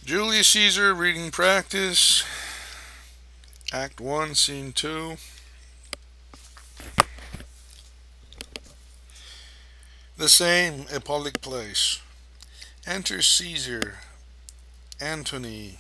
Julius Caesar reading practice, Act 1, Scene 2. The same, a public place. Enter Caesar, Antony,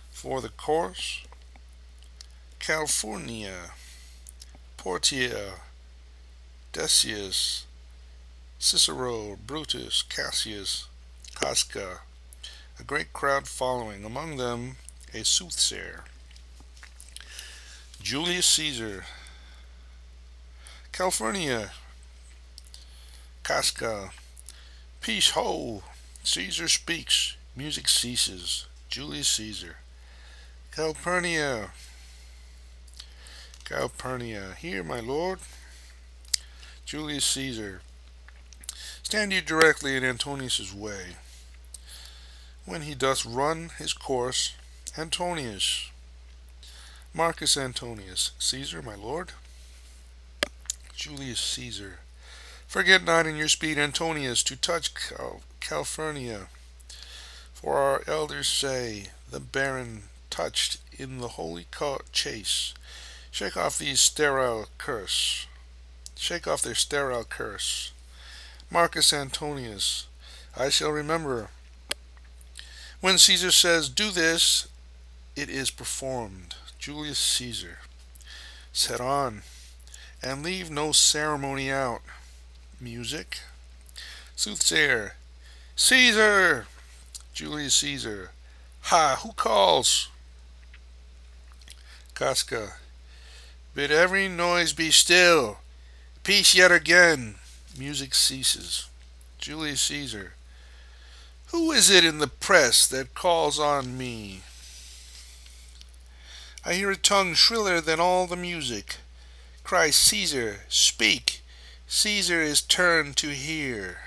for the course, California, Portia, Decius, Cicero, Brutus, Cassius, Casca, a great crowd following, among them a soothsayer. Julius Caesar, California, Casca, peace ho! Caesar speaks, music ceases. Julius Caesar, Calpurnia, Calpurnia, here, my lord. Julius Caesar, stand you directly in Antonius's way. When he doth run his course, Antonius, Marcus Antonius, Caesar, my lord. Julius Caesar, forget not in your speed, Antonius, to touch Calpurnia. For our elders say, the baron touched in the holy chase. Shake off their sterile curse. Marcus Antonius, I shall remember. When Caesar says, do this, it is performed. Julius Caesar, set on, and leave no ceremony out. Music. Soothsayer, Caesar! Julius Caesar, ha, who calls? Casca, bid every noise be still. Peace yet again. Music ceases. Julius Caesar, who is it in the press that calls on me? I hear a tongue shriller than all the music. Cries Caesar, speak. Caesar is turned to hear.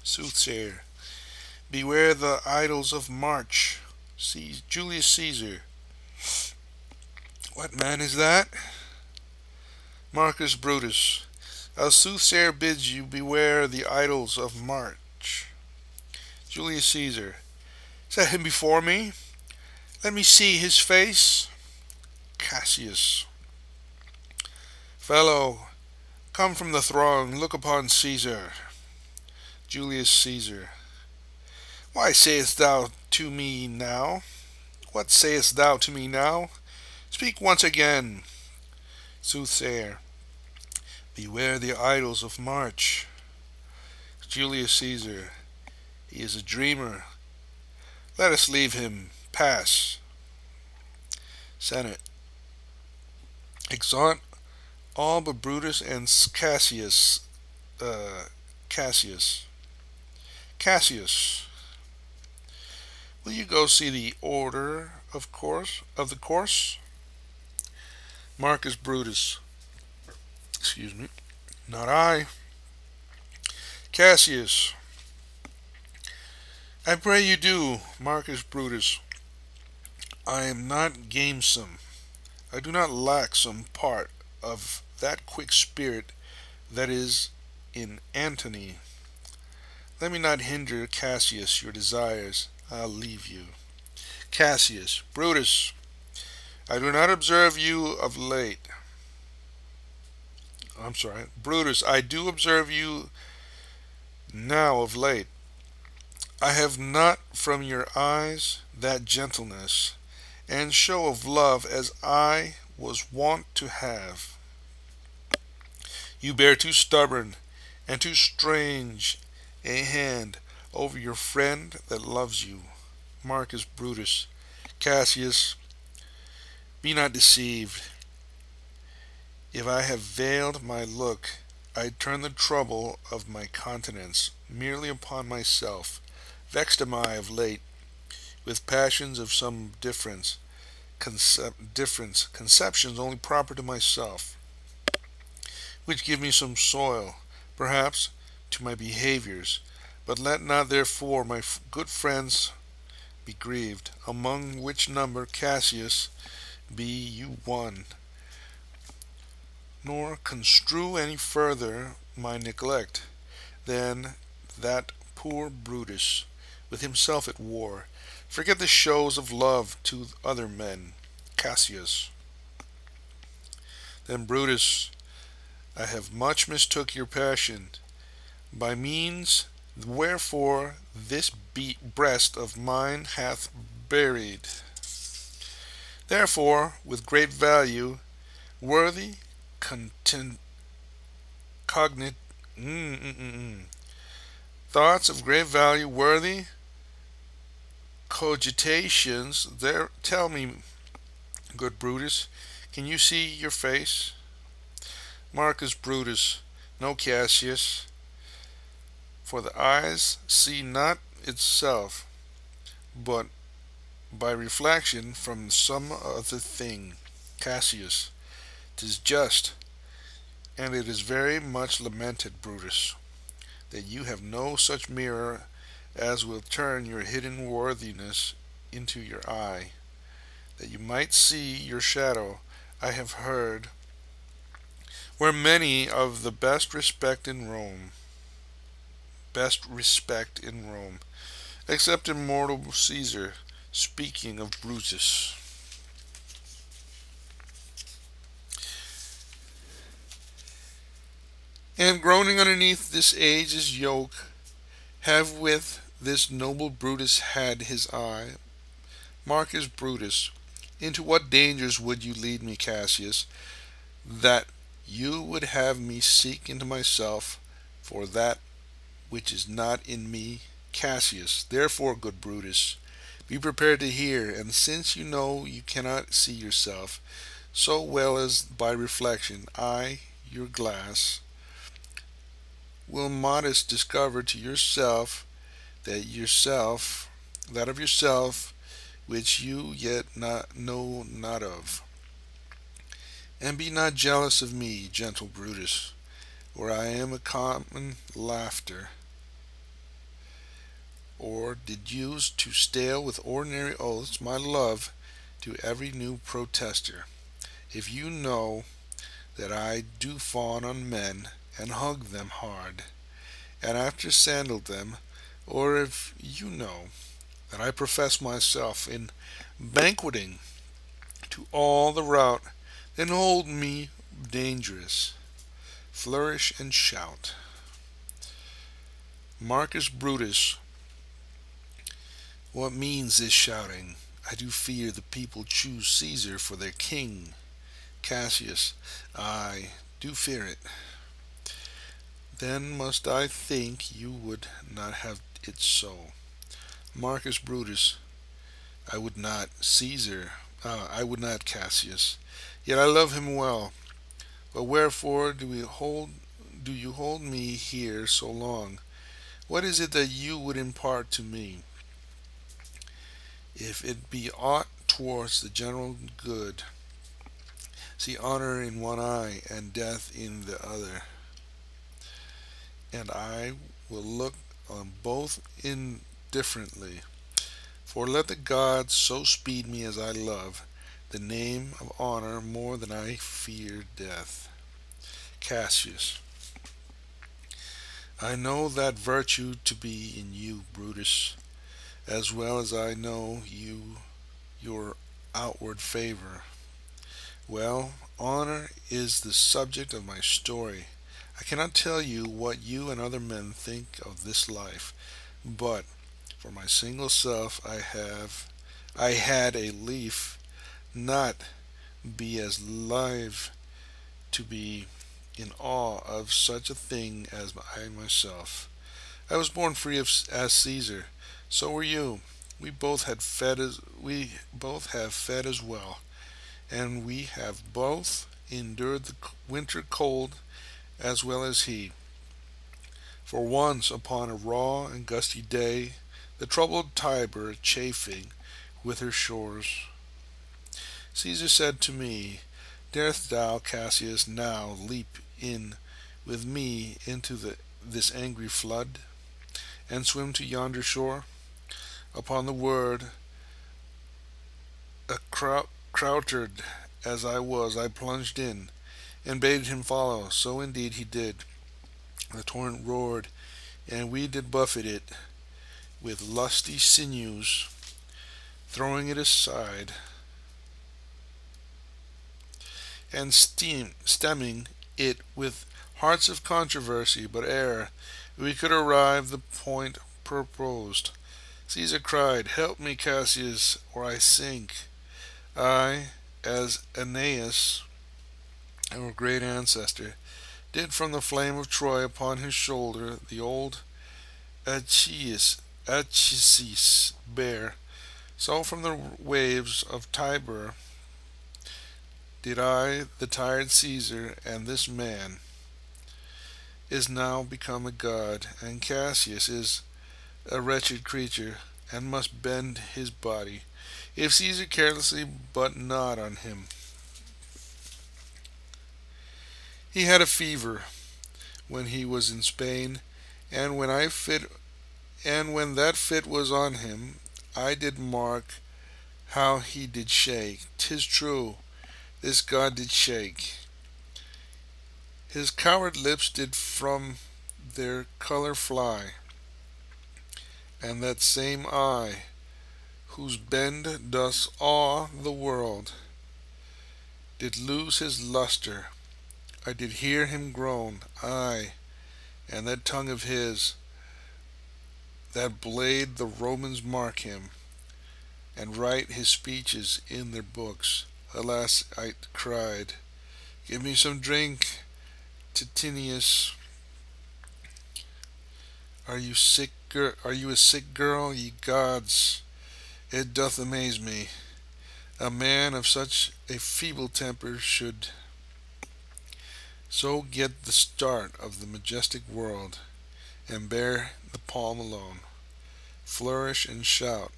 Soothsayer, beware the idols of March. Julius Caesar, what man is that? Marcus Brutus, a soothsayer bids you beware the idols of March. Julius Caesar, set him before me. Let me see his face. Cassius, fellow, come from the throng, look upon Caesar. Julius Caesar, why sayest thou to me now? What sayest thou to me now? Speak once again. Soothsayer, beware the idols of March. Julius Caesar, he is a dreamer. Let us leave him. Pass. Senate, exeunt all but Brutus and Cassius. Cassius. Cassius, will you go see the order of the course? Marcus Brutus, excuse me, not I. Cassius, I pray you do. Marcus Brutus, I am not gamesome. I do not lack some part of that quick spirit that is in Antony. Let me not hinder, Cassius, your desires. I'll leave you. Cassius, Brutus, I do not observe you of late. Brutus, I do observe you now of late. I have not from your eyes that gentleness and show of love as I was wont to have. You bear too stubborn and too strange a hand over your friend that loves you. Marcus Brutus, Cassius, be not deceived. If I have veiled my look, I turn the trouble of my countenance merely upon myself. Vexed am I of late with passions of some conceptions only proper to myself, which give me some soil, perhaps, to my behaviors. But let not therefore my good friends be grieved, among which number, Cassius, be you one, nor construe any further my neglect than that poor Brutus, with himself at war. Forget the shows of love to other men. Cassius. Then Brutus, I have much mistook your passion, by means wherefore this breast of mine hath buried. Therefore, with great value, worthy, content, cognit, mm, mm, mm, mm. thoughts of great value, worthy, cogitations, there, tell me, good Brutus, can you see your face? Marcus Brutus, no Cassius, for the eyes see not itself, but by reflection from some other thing. Cassius, 'tis just, and it is very much lamented, Brutus, that you have no such mirror as will turn your hidden worthiness into your eye, that you might see your shadow. I have heard where many of the best respect in Rome, except immortal Caesar, speaking of Brutus. And groaning underneath this age's yoke, have with this noble Brutus had his eye. Marcus Brutus, into what dangers would you lead me, Cassius, that you would have me seek into myself for that which is not in me? Cassius, therefore, good Brutus, be prepared to hear, and since you know you cannot see yourself so well as by reflection, I, your glass, will modest discover to yourself that of yourself which you yet know not of. And be not jealous of me, gentle Brutus, or I am a common laughter, or did use to stale with ordinary oaths my love to every new protester. If you know that I do fawn on men, and hug them hard, and after sandal them, or if you know that I profess myself in banqueting to all the rout, then hold me dangerous. Flourish and shout. Marcus Brutus, what means this shouting? I do fear the people choose Caesar for their king. Cassius, I do fear it. Then must I think you would not have it so. Marcus Brutus, I would not Cassius, yet I love him well. But wherefore do you hold me here so long? What is it that you would impart to me? If it be aught towards the general good, see honor in one eye and death in the other, and I will look on both indifferently. For let the gods so speed me as I love the name of honor more than I fear death. Cassius, I know that virtue to be in you, Brutus, as well as I know your outward favor. Well, honor is the subject of my story. I cannot tell you what you and other men think of this life, but for my single self I had a lief not be as live to be in awe of such a thing as I myself. I was born free as Caesar. So were you. We both have fed as well, and we have both endured the winter cold as well as he. For once upon a raw and gusty day, the troubled Tiber chafing with her shores, Caesar said to me, darest thou, Cassius, now leap in with me into this angry flood, and swim to yonder shore? Upon the word, croutered as I was, I plunged in, and bade him follow. So indeed he did. The torrent roared, and we did buffet it. with lusty sinews, throwing it aside, and stemming it with hearts of controversy, but ere we could arrive the point proposed, Caesar cried, "Help me, Cassius, or I sink. I, as Aeneas, our great ancestor, did from the flame of Troy upon his shoulder the old Achises bear, so from the waves of Tiber did I the tired Caesar, and this man is now become a god, and Cassius is a wretched creature, and must bend his body, if Caesar carelessly but nod on him. He had a fever when he was in Spain, and when that fit was on him, I did mark how he did shake. 'Tis true, this god did shake. His coward lips did from their colour fly, and that same eye, whose bend does awe the world, did lose his lustre. I did hear him groan, aye, and that tongue of his, that bade the Romans mark him, and write his speeches in their books. Alas, I cried, give me some drink, Titinius. Are you a sick girl? Ye gods, it doth amaze me. A man of such a feeble temper should so get the start of the majestic world, and bear the palm alone. Flourish and shout.